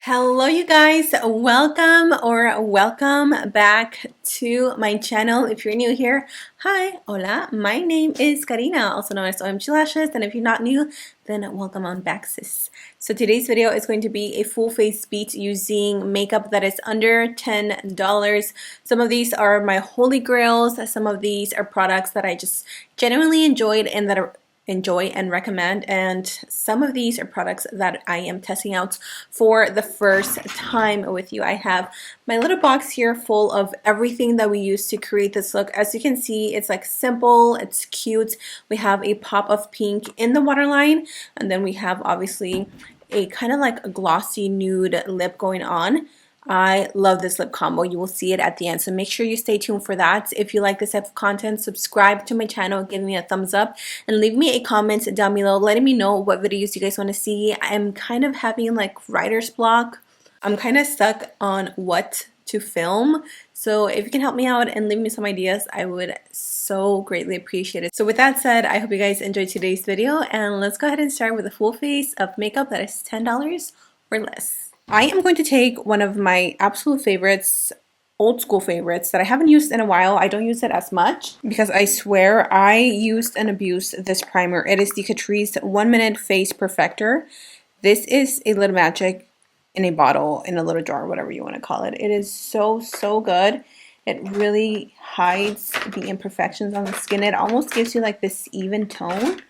Hello you guys, welcome back to my channel. If you're new here, hi, hola, my name is Karina, also known as Ohmglashes, and if you're not new, then welcome on back, sis. So today's video is going to be a full face beat using makeup that is under $10. Some of these are my holy grails, some of these are products that I just genuinely enjoyed and that are enjoy and recommend, and some of these are products that I am testing out for the first time with you. I have my little box here full of everything that we use to create this look. As you can see, it's like simple, it's cute. We have a pop of pink in the waterline, and then we have obviously a kind of like a glossy nude lip going on. I love this lip combo. You will see it at the end, so make sure you stay tuned for that. If you like this type of content, subscribe to my channel, give me a thumbs up, and leave me a comment down below letting me know what videos you guys want to see. I'm kind of having like writer's block. I'm kind of stuck on what to film, so if you can help me out and leave me some ideas, I would so greatly appreciate it. So with that said, I hope you guys enjoyed today's video, and let's go ahead and start with a full face of makeup that is $10 or less. I am going to take one of my absolute favorites, old school favorites that I haven't used in a while. I don't use it as much because I swear I used and abused this primer. It is the Catrice 1 Minute Face Perfector. This is a little magic in a bottle, in a little jar, whatever you want to call it. It is so good. It really hides the imperfections on the skin. It almost gives you like this even tone,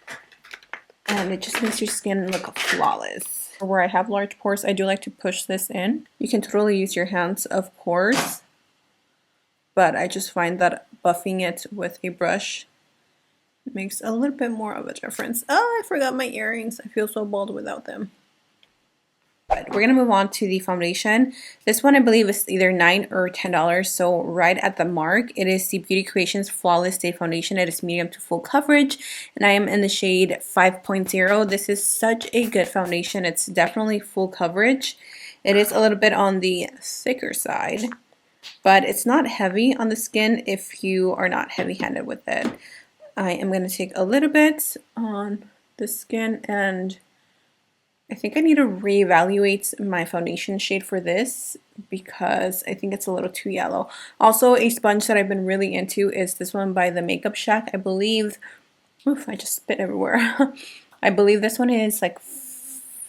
and it just makes your skin look flawless. Where I have large pores, I do like to push this in. You can totally use your hands, of course, but I just find that buffing it with a brush makes a little bit more of a difference. Oh, I forgot my earrings. I feel so bald without them. But we're gonna move on to the foundation. This one I believe is either $9 or $10, so right at the mark. It is the Beauty Creations Flawless Day Foundation. It is medium to full coverage, and I am in the shade 5.0. This is such a good foundation. It's definitely full coverage. It is a little bit on the thicker side, but it's not heavy on the skin if you are not heavy-handed with it. I am gonna take a little bit on the skin, and I think I need to reevaluate my foundation shade for this because I think it's a little too yellow. Also, a sponge that I've been really into is this one by the Makeup Shack. I believe, oof, I just spit everywhere. I believe this one is like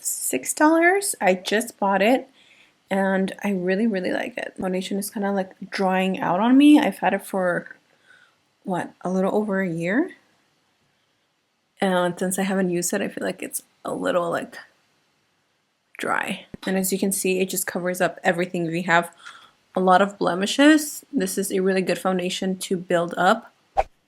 $6. I just bought it and I really like it. Foundation is kind of like drying out on me. I've had it for, what, a little over a year? And since I haven't used it, I feel like it's a little like dry, and as you can see, it just covers up everything. If you have a lot of blemishes, this is a really good foundation to build up.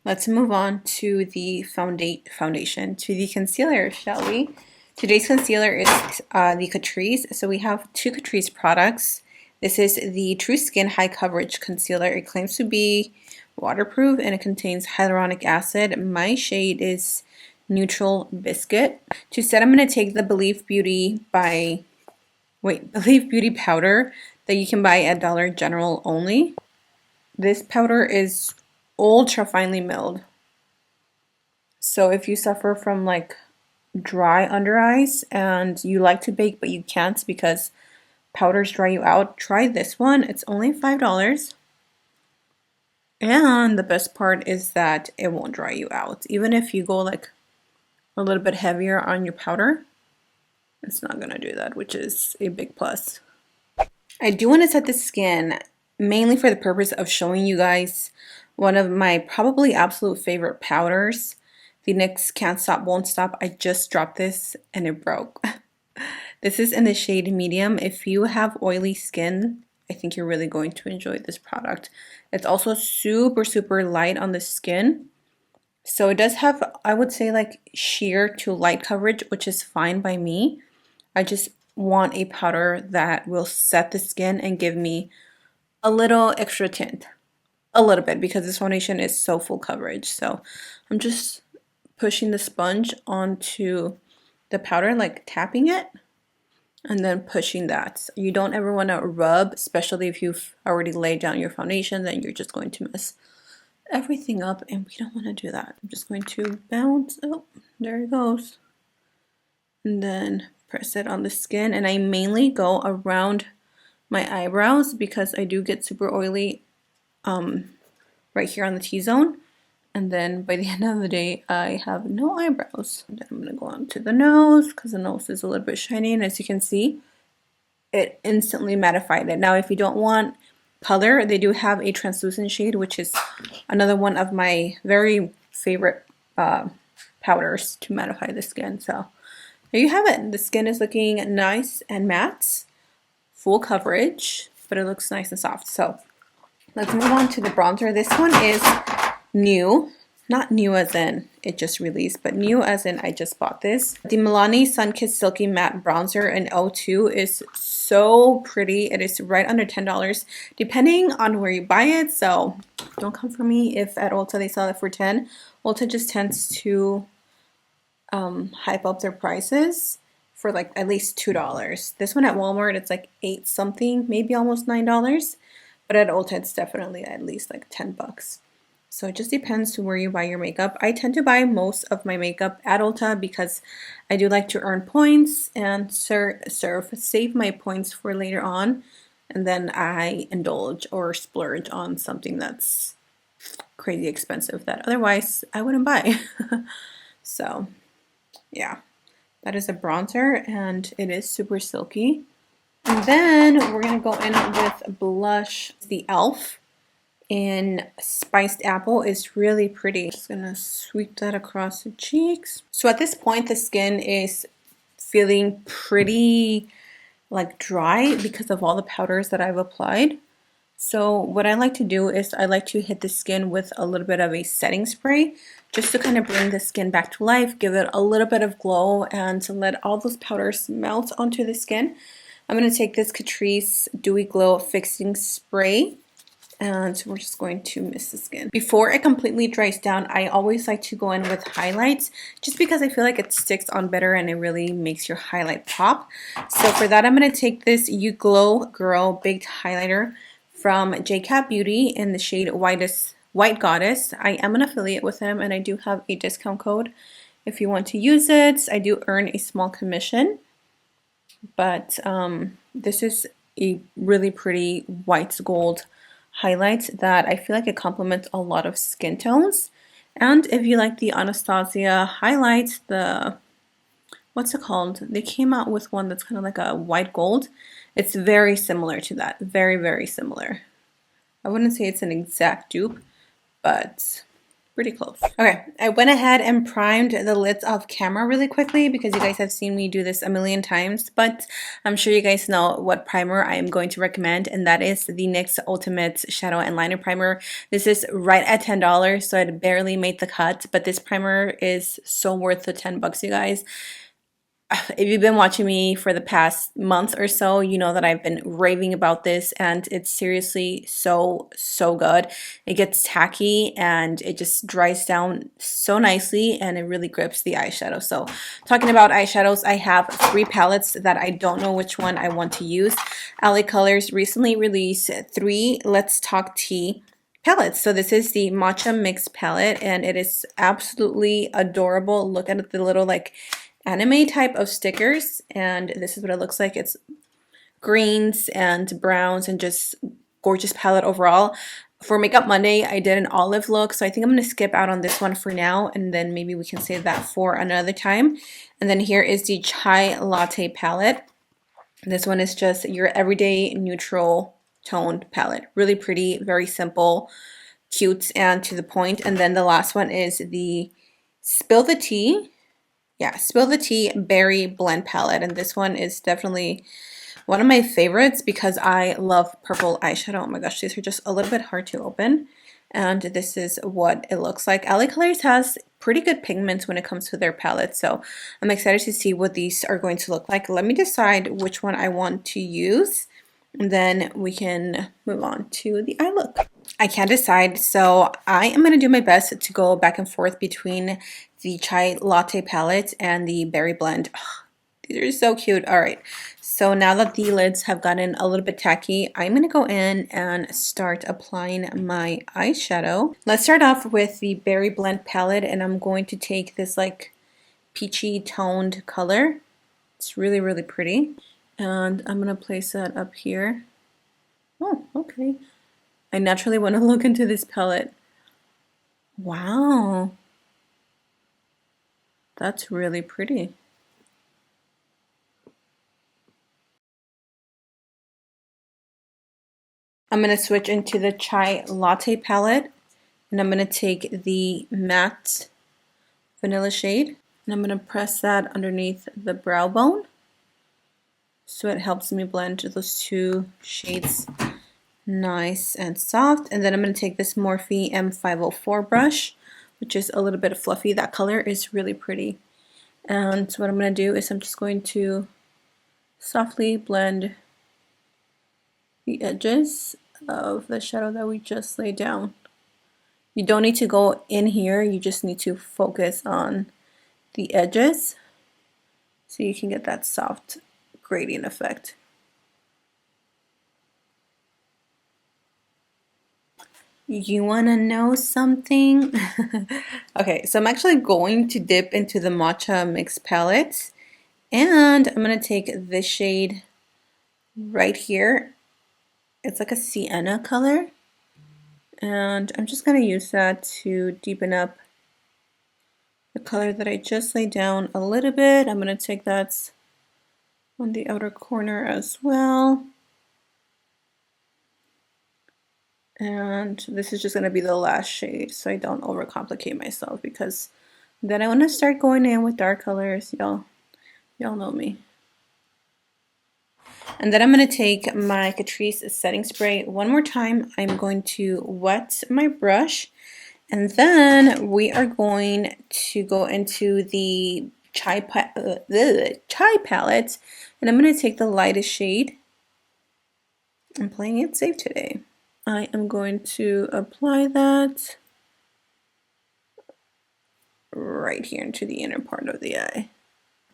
Let's move on to the foundation, to the concealer, shall we? Today's concealer is the Catrice. So we have two Catrice products. This is the True Skin High Coverage Concealer. It claims to be waterproof and it contains hyaluronic acid. My shade is Neutral Biscuit. To set, I'm going to take the Believe Beauty powder that you can buy at Dollar General only. This powder is ultra finely milled. So if you suffer from like dry under eyes and you like to bake but you can't because powders dry you out, try this one. It's only $5. And the best part is that it won't dry you out. Even if you go like a little bit heavier on your powder, it's not gonna do that, which is a big plus. I do want to set the skin mainly for the purpose of showing you guys one of my probably absolute favorite powders, the NYX Can't Stop Won't Stop. I just dropped this and it broke. This is in the shade medium. If you have oily skin, I think you're really going to enjoy this product. It's also super light on the skin. So it does have, I would say, like sheer to light coverage, which is fine by me. I just want a powder that will set the skin and give me a little extra tint. A little bit, because this foundation is so full coverage. So I'm just pushing the sponge onto the powder, like tapping it, and then pushing that. You don't ever want to rub, especially if you've already laid down your foundation, then you're just going to mess everything up, and we don't want to do that. I'm just going to bounce, oh, there it goes, and then press it on the skin, and I mainly go around my eyebrows because I do get super oily right here on the T-zone. And then by the end of the day, I have no eyebrows. And then I'm going to go on to the nose because the nose is a little bit shiny. And as you can see, it instantly mattified it. Now, if you don't want color, they do have a translucent shade, which is another one of my very favorite powders to mattify the skin. So there you have it. The skin is looking nice and matte, full coverage, but it looks nice and soft. So let's move on to the bronzer. This one is new. Not new as in it just released, but new as in I just bought this. The Milani Sunkissed Silky Matte Bronzer in 02 is so pretty. It is right under $10 depending on where you buy it. So don't come for me if at Ulta they sell it for 10. Ulta just tends to hype up their prices for like at least $2. This one at Walmart it's like 8 something, maybe almost $9. But at Ulta it's definitely at least like 10 bucks. So it just depends to where you buy your makeup. I tend to buy most of my makeup at Ulta because I do like to earn points and save my points for later on. And then I indulge or splurge on something that's crazy expensive that otherwise I wouldn't buy. So yeah, that is a bronzer and it is super silky. And then we're going to go in with blush. The e.l.f. in Spiced Apple is really pretty. Just gonna sweep that across the cheeks. So at this point the skin is feeling pretty like dry because of all the powders that I've applied. So what I like to do is I like to hit the skin with a little bit of a setting spray just to kind of bring the skin back to life, give it a little bit of glow, and to let all those powders melt onto the skin. I'm going to take this Catrice Dewy Glow Fixing Spray and we're just going to mist the skin. Before it completely dries down, I always like to go in with highlights just because I feel like it sticks on better and it really makes your highlight pop. So for that, I'm going to take this You Glow Girl Baked Highlighter from JCat Beauty in the shade White Goddess. I am an affiliate with them and I do have a discount code if you want to use it. I do earn a small commission, but this is a really pretty white gold highlight that I feel like it complements a lot of skin tones. And if you like the Anastasia highlight, what's it called? They came out with one that's kind of like a white gold. It's very similar to that. Very, very similar. I wouldn't say it's an exact dupe, but pretty close. Okay, I went ahead and primed the lids off camera really quickly because you guys have seen me do this a million times, but I'm sure you guys know what primer I am going to recommend, and that is the NYX Ultimate Shadow and Liner Primer. This is right at $10, so it barely made the cut, but this primer is so worth the 10 bucks, you guys. If you've been watching me for the past month or so, you know that I've been raving about this, and it's seriously so good. It gets tacky and it just dries down so nicely and it really grips the eyeshadow. So talking about eyeshadows, I have 3 palettes that I don't know which one I want to use. LA Colors recently released 3 Let's Talk Tea palettes. So this is the Matcha Mix palette and it is absolutely adorable. Look at the little like anime type of stickers, and this is what it looks like. It's greens and browns and just gorgeous palette overall. For Makeup Monday, I did an olive look, so I think I'm going to skip out on this one for now, and then maybe we can save that for another time. And then here is the Chai Latte palette. This one is just your everyday neutral toned palette. Really pretty, very simple, cute, and to the point. And then the last one is the Spill the Tea. Yeah, Spill the Tea Berry Blend Palette, and this one is definitely one of my favorites because I love purple eyeshadow. Oh my gosh, these are just a little bit hard to open, and this is what it looks like. LA Colors has pretty good pigments when it comes to their palettes, so I'm excited to see what these are going to look like. Let me decide which one I want to use, and then we can move on to the eye look. I can't decide, so I am going to do my best to go back and forth between the Chai Latte palette and the Berry Blend. Oh, these are so cute. All right, so now that the lids have gotten a little bit tacky, I'm going to go in and start applying my eyeshadow. Let's start off with the Berry Blend palette, and I'm going to take this like peachy toned color It's really, really pretty. And I'm going to place that up here. Oh, okay. I naturally want to look into this palette. Wow. That's really pretty. I'm going to switch into the Chai Latte palette. And I'm going to take the matte vanilla shade. And I'm going to press that underneath the brow bone. So it helps me blend those two shades nice and soft. And then I'm going to take this Morphe M504 brush, which is a little bit fluffy. That color is really pretty. And what I'm going to do is I'm just going to softly blend the edges of the shadow that we just laid down. You don't need to go in here, you just need to focus on the edges so you can get that soft gradient effect. You want to know something? Okay, so I'm actually going to dip into the Matcha Mix palette, and I'm going to take this shade right here. It's like a sienna color, and I'm just going to use that to deepen up the color that I just laid down a little bit. I'm going to take that on the outer corner as well. And this is just going to be the last shade so I don't overcomplicate myself, because then I want to start going in with dark colors. Y'all know me. And then I'm going to take my Catrice setting spray one more time. I'm going to wet my brush, and then we are going to go into the Chai palette, and I'm going to take the lightest shade. I'm playing it safe today. I am going to apply that right here into the inner part of the eye.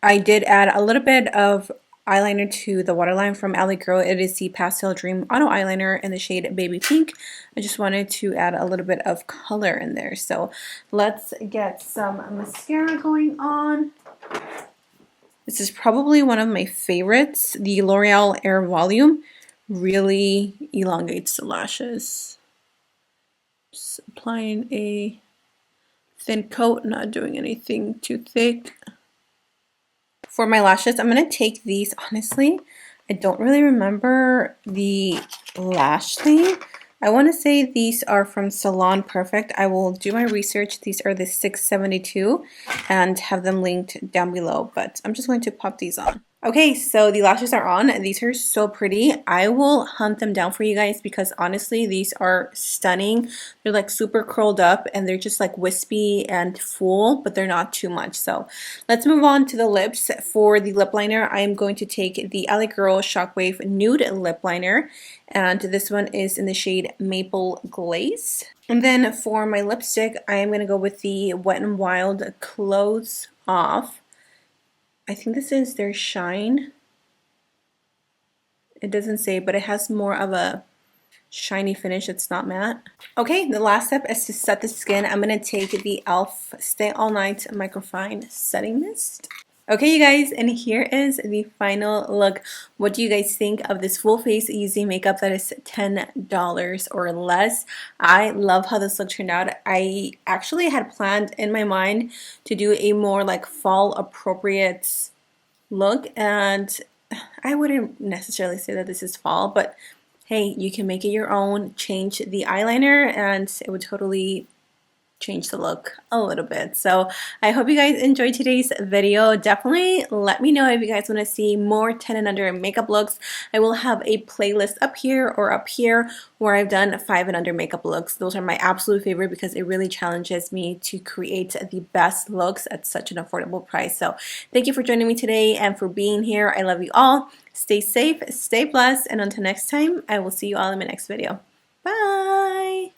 I did add a little bit of eyeliner to the waterline from e.l.f. It is the Pastel Dream Auto Eyeliner in the shade Baby Pink. I just wanted to add a little bit of color in there. So let's get some mascara going on. This is probably one of my favorites. The L'Oreal Air Volume really elongates the lashes. Just applying a thin coat, not doing anything too thick. For my lashes, I'm going to take these. Honestly, I don't really remember the lash thing. I want to say these are from Salon Perfect. I will do my research. These are the 672 and have them linked down below, but I'm just going to pop these on. Okay, so the lashes are on. These are so pretty. I will hunt them down for you guys because honestly, these are stunning. They're like super curled up and they're just like wispy and full, but they're not too much. So let's move on to the lips. For the lip liner, I am going to take the e.l.f. Shockwave Nude Lip Liner, and this one is in the shade Maple Glaze. And then for my lipstick, I am going to go with the Wet n Wild Close Off. I think this is their Shine. It doesn't say, but it has more of a shiny finish. It's not matte. Okay, the last step is to set the skin. I'm going to take the e.l.f. Stay All Night Microfine Setting Mist. Okay, you guys, and here is the final look. What do you guys think of this full face easy makeup that is $10 or less? I love how this look turned out. I actually had planned in my mind to do a more like fall appropriate look, and I wouldn't necessarily say that this is fall, but hey, you can make it your own, change the eyeliner, and it would totally change the look a little bit. So I hope you guys enjoyed today's video. Definitely let me know if you guys want to see more 10 and under makeup looks. I will have a playlist up here or up here where I've done 5 and under makeup looks. Those are my absolute favorite because it really challenges me to create the best looks at such an affordable price. So thank you for joining me today and for being here. I love you all. Stay safe, stay blessed, and until next time, I will see you all in my next video. Bye!